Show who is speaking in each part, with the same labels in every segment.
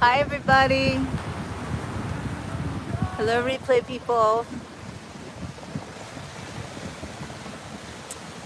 Speaker 1: Hi everybody. Hello replay people.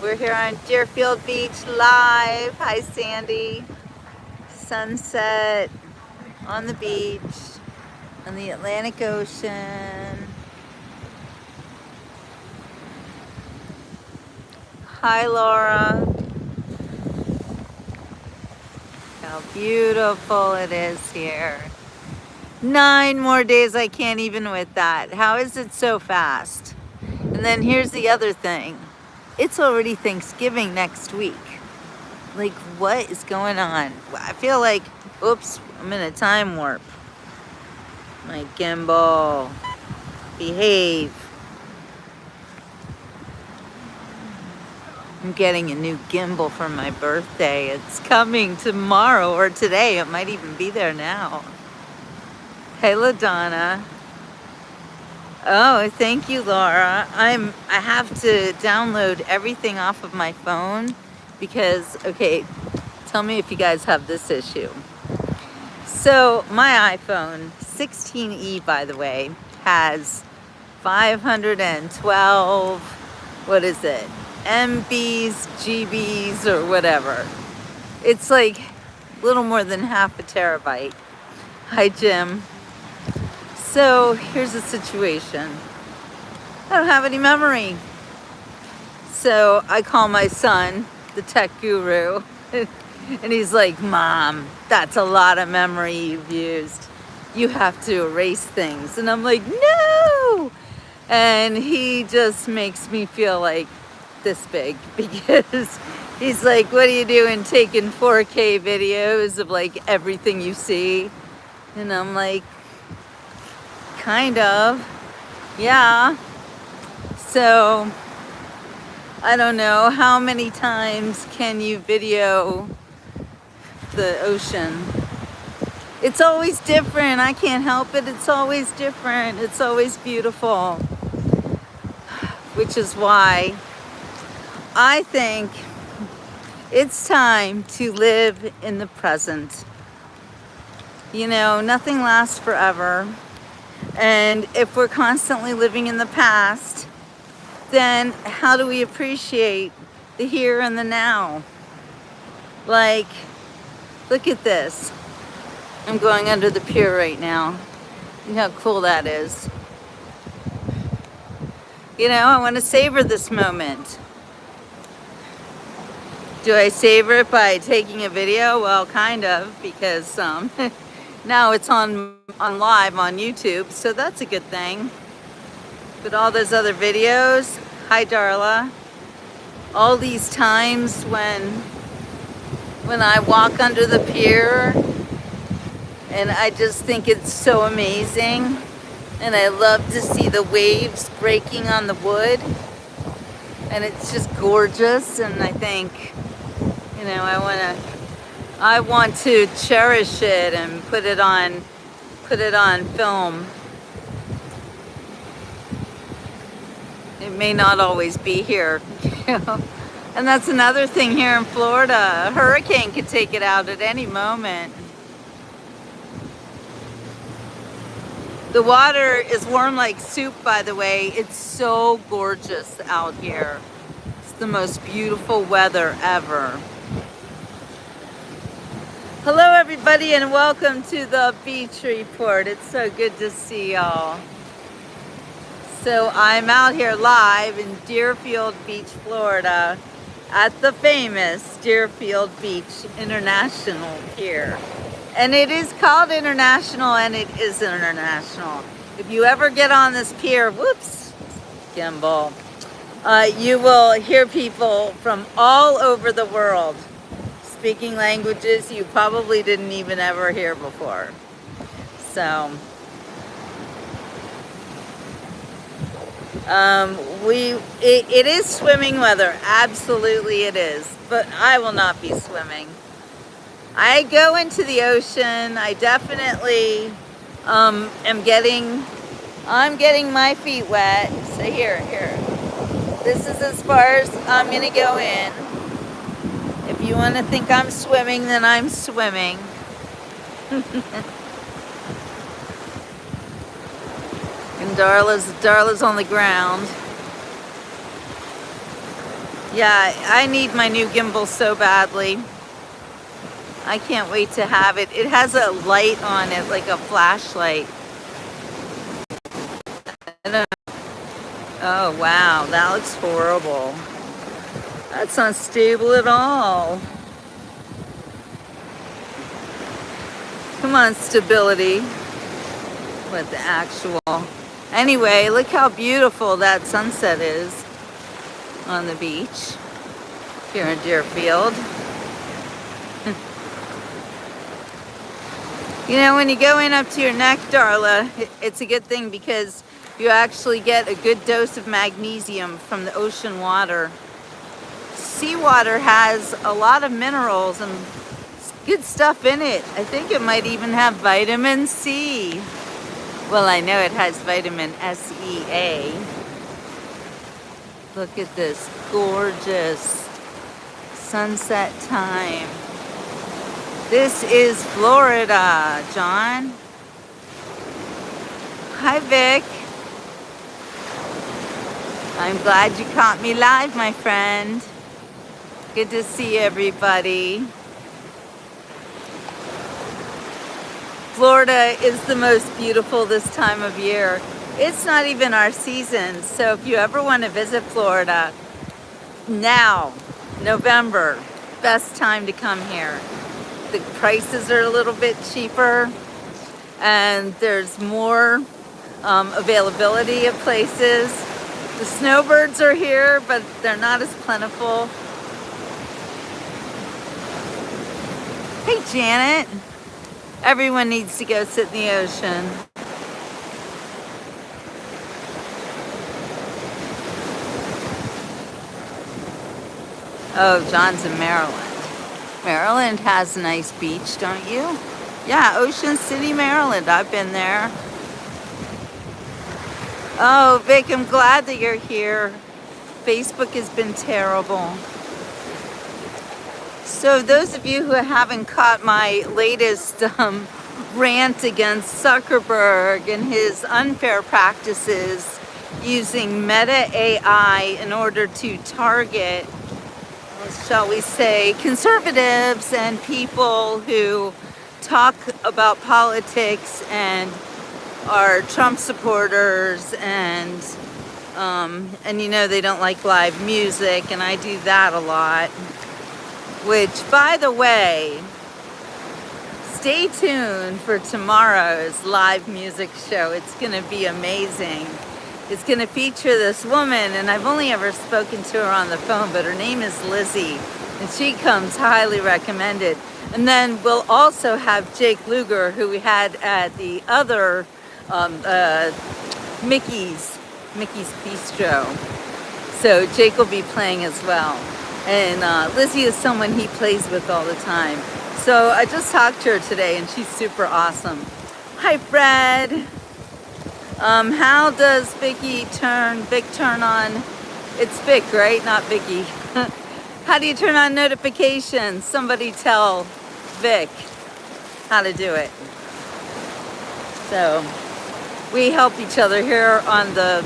Speaker 1: We're here on Deerfield Beach live. Hi Sandy. Sunset on the beach on the Atlantic Ocean. Hi Laura. How beautiful it is here. 9 more days, I can't even with that. How is it so fast? And then here's the other thing. It's already Thanksgiving next week. Like, what is going on? I feel like, oops, I'm in a time warp. My gimbal, behave. I'm getting a new gimbal for my birthday. It's coming tomorrow or today. It might even be there now. Hey, LaDonna. Oh, thank you, Laura. I have to download everything off of my phone because, okay, tell me if you guys have this issue. So my iPhone 16E, by the way, has 512, what is it, MBs, GBs, or whatever. It's like a little more than half a terabyte. Hi, Jim. So here's the situation. I don't have any memory. So I call my son, the tech guru, and he's like, Mom, that's a lot of memory you've used. You have to erase things. And I'm like, no! And he just makes me feel like this big because he's like, what are you doing taking 4K videos of like everything you see? And I'm like, kind of, yeah. So I don't know, how many times can you video the ocean? It's always different. I can't help it. It's always different. It's always beautiful. Which is why I think it's time to live in the present. You know, nothing lasts forever. And if we're constantly living in the past, then how do we appreciate the here and the now? Like, look at this. I'm going under the pier right now. You know how cool that is. You know, I want to savor this moment. Do I savor it by taking a video? Well, kind of, because now it's on live on YouTube, so that's a good thing. But all those other videos, hi Darla, all these times when I walk under the pier and I just think it's so amazing, and I love to see the waves breaking on the wood, and it's just gorgeous. And I think, you know, I want to cherish it and put it on film. It may not always be here, you know. And that's another thing here in Florida. A hurricane could take it out at any moment. The water is warm like soup, by the way. It's so gorgeous out here. It's the most beautiful weather ever. Hello everybody and welcome to the beach report. It's so good to see y'all. So I'm out here live in Deerfield Beach, Florida at the famous Deerfield Beach International Pier. And it is called International, and it is international. If you ever get on this pier, whoops, gimbal, you will hear people from all over the world speaking languages you probably didn't even ever hear before. So it is swimming weather, absolutely it is, but I will not be swimming. I go into the ocean. I definitely I'm getting my feet wet. So here, this is as far as I'm gonna go in. If you want to think I'm swimming, then I'm swimming. And Darla's on the ground. Yeah, I need my new gimbal so badly. I can't wait to have it. It has a light on it, like a flashlight. Oh wow, that looks horrible. That's not stable at all. Come on, stability. What the actual. Anyway, look how beautiful that sunset is on the beach here in Deerfield. You know, when you go in up to your neck, Darla, it's a good thing because you actually get a good dose of magnesium from the ocean water. Seawater has a lot of minerals and good stuff in it. I think it might even have vitamin C. Well, I know it has vitamin SEA. Look at this gorgeous sunset time. This is Florida, John. Hi, Vic. I'm glad you caught me live, my friend. Good to see everybody. Florida is the most beautiful this time of year. It's not even our season, so if you ever want to visit Florida, now, November, best time to come here. The prices are a little bit cheaper and there's more availability of places. The snowbirds are here, but they're not as plentiful. Hey, Janet. Everyone needs to go sit in the ocean. Oh, John's in Maryland. Maryland has a nice beach, don't you? Yeah, Ocean City, Maryland. I've been there. Oh, Vic, I'm glad that you're here. Facebook has been terrible. So those of you who haven't caught my latest rant against Zuckerberg and his unfair practices using Meta AI in order to target, shall we say, conservatives and people who talk about politics and are Trump supporters and you know they don't like live music, and I do that a lot. Which, by the way, stay tuned for tomorrow's live music show. It's going to be amazing. It's going to feature this woman, and I've only ever spoken to her on the phone, but her name is Lizzie, and she comes highly recommended. And then we'll also have Jake Luger, who we had at the other Mickey's Bistro. So Jake will be playing as well. And Lizzie is someone he plays with all the time. So I just talked to her today and she's super awesome. Hi, Fred. How does Vic turn on? It's Vic, right? Not Vicky. How do you turn on notifications? Somebody tell Vic how to do it. So we help each other here on the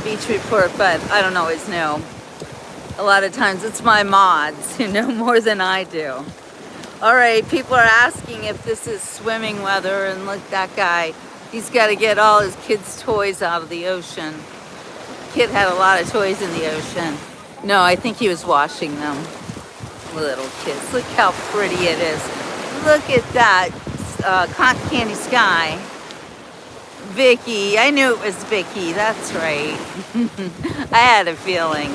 Speaker 1: beach report, but I don't always know. A lot of times it's my mods who know more than I do. All right, people are asking if this is swimming weather, and look, that guy, he's got to get all his kids' toys out of the ocean. Kid had a lot of toys in the ocean. No, I think he was washing them. Little kids, look how pretty it is. Look at that cotton candy sky. Vicky, I knew it was Vicky, that's right. I had a feeling.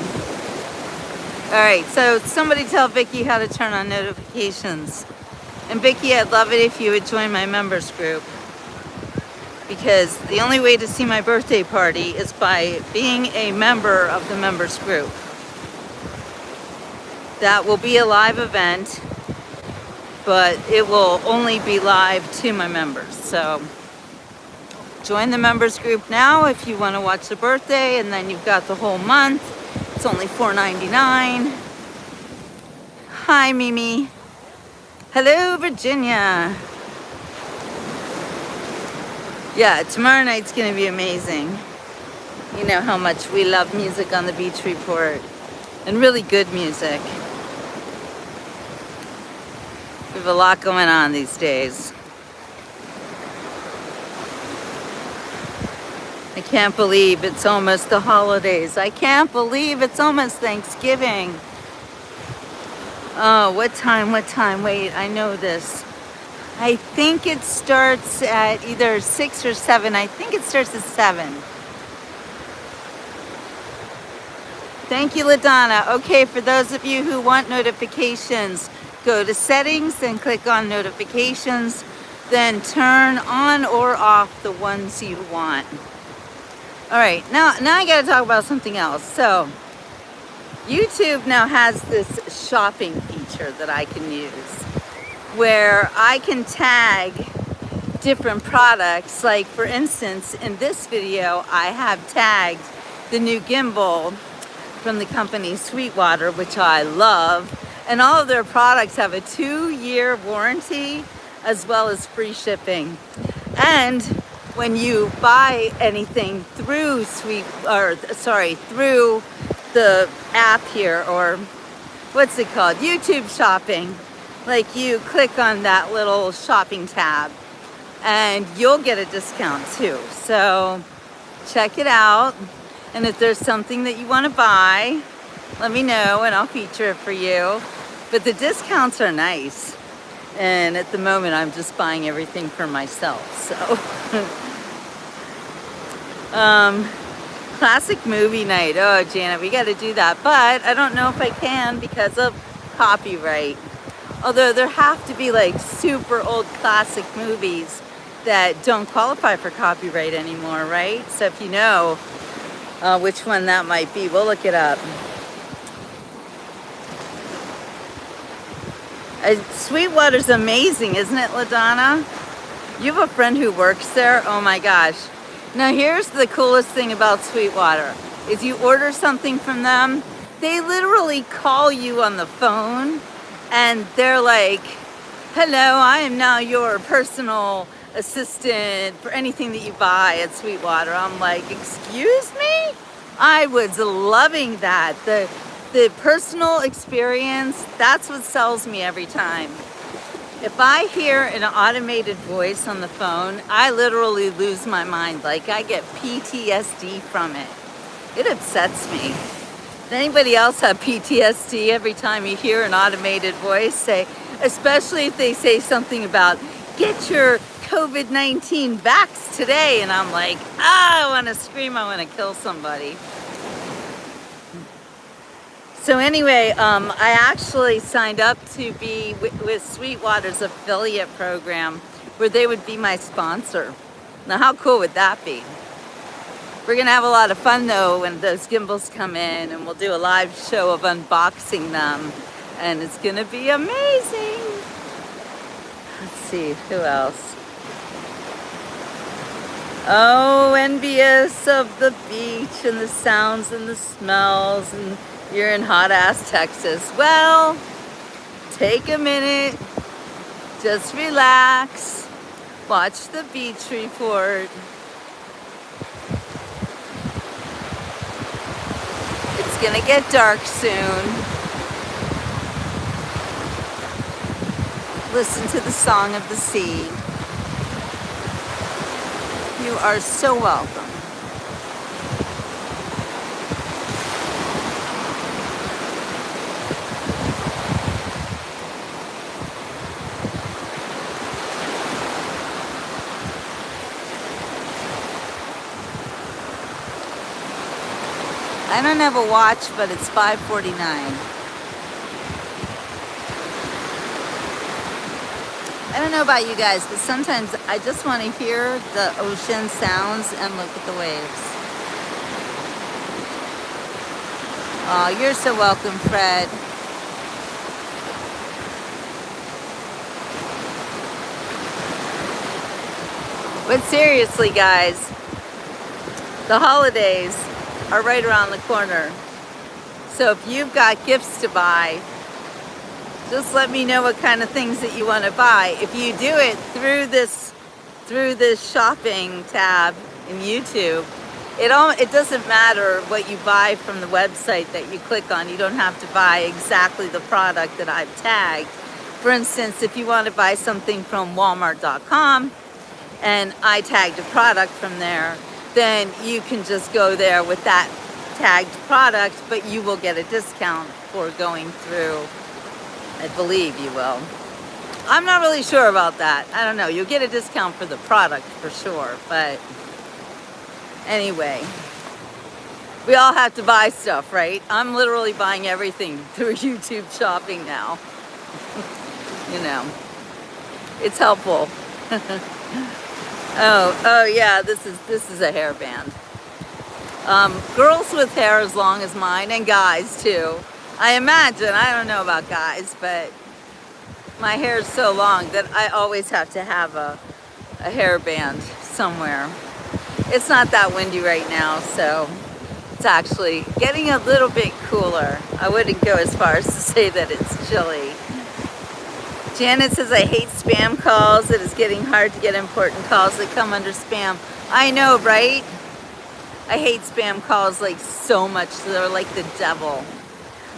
Speaker 1: All right, so somebody tell Vicky how to turn on notifications. And Vicky, I'd love it if you would join my members group, because the only way to see my birthday party is by being a member of the members group. That will be a live event, but it will only be live to my members. So join the members group now if you want to watch the birthday, and then you've got the whole month. It's only $4.99. Hi, Mimi. Hello, Virginia. Yeah, tomorrow night's gonna be amazing. You know how much we love music on the Beach Report, and really good music. We have a lot going on these days. I can't believe it's almost the holidays. I can't believe it's almost Thanksgiving. Oh, what time? Wait, I know this. I think it starts at either 6 or 7. I think it starts at 7. Thank you, LaDonna. Okay, for those of you who want notifications, go to settings and click on notifications, then turn on or off the ones you want. All right, now I gotta talk about something else. So YouTube now has this shopping feature that I can use where I can tag different products. Like for instance, in this video, I have tagged the new gimbal from the company Sweetwater, which I love. And all of their products have a 2-year warranty as well as free shipping. And when you buy anything through through the app here, or what's it called? YouTube shopping. Like you click on that little shopping tab and you'll get a discount too. So check it out. And if there's something that you want to buy, let me know and I'll feature it for you. But the discounts are nice. And at the moment, I'm just buying everything for myself. So, classic movie night. Oh, Janet, we got to do that. But I don't know if I can because of copyright. Although there have to be like super old classic movies that don't qualify for copyright anymore, right? So if you know which one that might be, we'll look it up. Sweetwater's amazing, isn't it, LaDonna? You have a friend who works there? Oh my gosh. Now here's the coolest thing about Sweetwater, is you order something from them, they literally call you on the phone and they're like, hello, I am now your personal assistant for anything that you buy at Sweetwater. I'm like, excuse me? I was loving that. The personal experience, that's what sells me every time. If I hear an automated voice on the phone, I literally lose my mind. Like I get PTSD from it. It upsets me. Does anybody else have PTSD every time you hear an automated voice say, especially if they say something about, get your COVID-19 vax today, and I'm like, I want to scream, I want to kill somebody. So anyway, I actually signed up to be with Sweetwater's affiliate program where they would be my sponsor. Now how cool would that be? We're gonna have a lot of fun though when those gimbals come in, and we'll do a live show of unboxing them, and it's gonna be amazing. Let's see, who else? Oh, envious of the beach and the sounds and the smells, and you're in hot ass Texas. Well, take a minute, just relax, watch the Beach Report. It's gonna get dark soon. Listen to the song of the sea. You are so welcome. I don't have a watch, but it's 5:49. I don't know about you guys, but sometimes I just want to hear the ocean sounds and look at the waves. Oh, you're so welcome, Fred. But seriously, guys, the holidays are right around the corner. So if you've got gifts to buy, just let me know what kind of things that you want to buy. If you do it through this shopping tab in YouTube, it doesn't matter what you buy from the website that you click on. You don't have to buy exactly the product that I've tagged. For instance, if you want to buy something from Walmart.com and I tagged a product from there, then you can just go there with that tagged product, but you will get a discount for going through. I believe you will. I'm not really sure about that. I don't know. You'll get a discount for the product for sure, but anyway, we all have to buy stuff, right? I'm literally buying everything through YouTube shopping now. You know, it's helpful. Oh yeah, this is a hairband. Girls with hair as long as mine, and guys too. I imagine, I don't know about guys, but my hair is so long that I always have to have a hairband somewhere. It's not that windy right now, so it's actually getting a little bit cooler. I wouldn't go as far as to say that it's chilly. Janet says, I hate spam calls. It is getting hard to get important calls that come under spam. I know, right? I hate spam calls like so much. They're like the devil.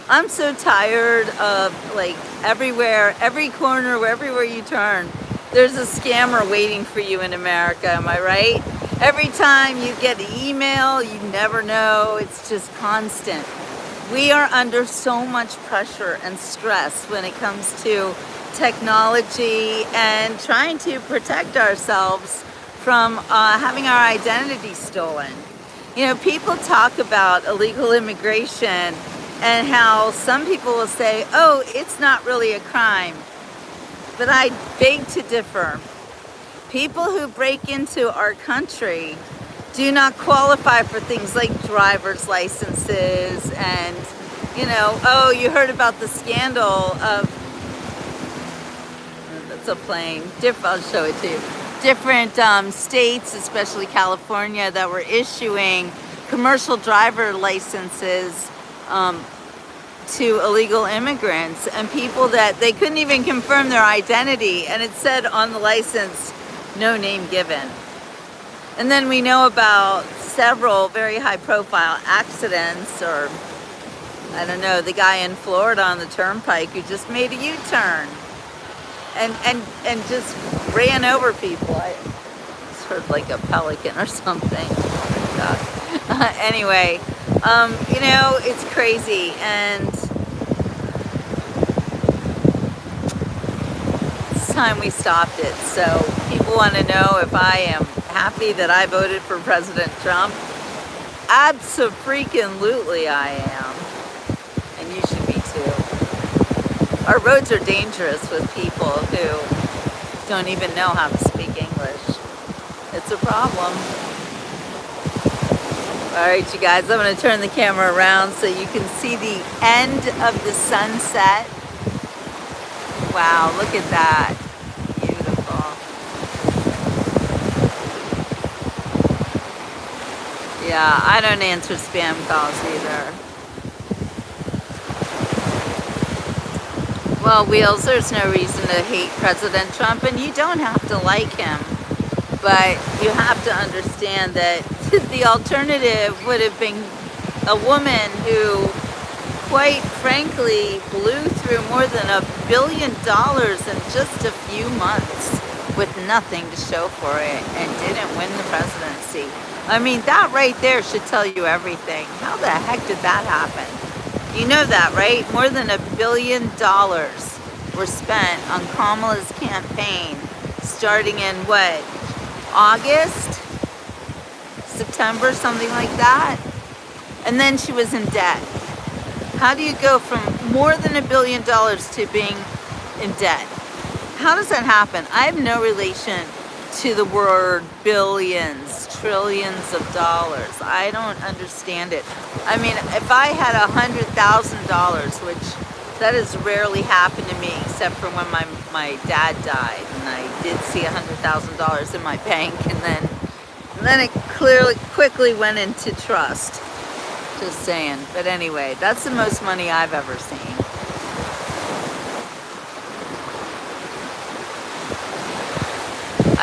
Speaker 1: I'm so tired of like everywhere, every corner, everywhere you turn, there's a scammer waiting for you in America. Am I right? Every time you get an email, you never know. It's just constant. We are under so much pressure and stress when it comes to technology and trying to protect ourselves from having our identity stolen. You know, people talk about illegal immigration and how some people will say, oh, it's not really a crime. But I beg to differ. People who break into our country do not qualify for things like driver's licenses and, you know, oh, you heard about the scandal of, that's a plane, I'll show it to you. Different states, especially California, that were issuing commercial driver licenses to illegal immigrants and people that they couldn't even confirm their identity, and it said on the license, no name given. And then we know about several very high profile accidents, or I don't know, the guy in Florida on the turnpike who just made a U-turn and just ran over people. I heard like a pelican or something. Oh my God. Anyway, you know, it's crazy, and it's time we stopped it. So people want to know if I am happy that I voted for President Trump. Abso-freaking-lutely I am, and you should be too. Our roads are dangerous with people who don't even know how to speak English. It's a problem. All right, you guys, I'm going to turn the camera around so you can see the end of the sunset. Wow, look at that. Beautiful. Yeah, I don't answer spam calls either. Well, Wheels, there's no reason to hate President Trump, and you don't have to like him. But you have to understand that the alternative would have been a woman who, quite frankly, blew through more than $1 billion in just a few months with nothing to show for it and didn't win the presidency. I mean, that right there should tell you everything. How the heck did that happen? You know that, right? More than $1 billion were spent on Kamala's campaign starting in what? August, September, something like that. And then she was in debt. How do you go from more than $1 billion to being in debt? How does that happen? I have no relation to the word billions, trillions of dollars. I don't understand it. I mean, if I had $100,000, which that has rarely happened to me, except for when my dad died, and I did see $100,000 in my bank, and then it quickly went into trust. Just saying. But anyway, that's the most money I've ever seen.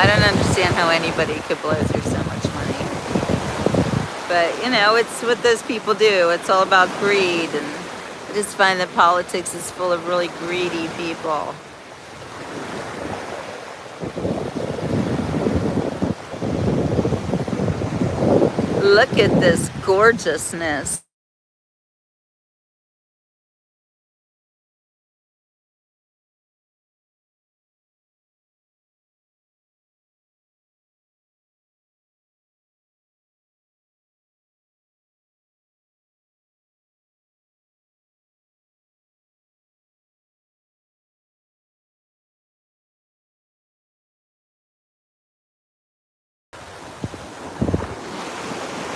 Speaker 1: I don't understand how anybody could blow through so much money. But, you know, it's what those people do. It's all about greed. And I just find that politics is full of really greedy people. Look at this gorgeousness.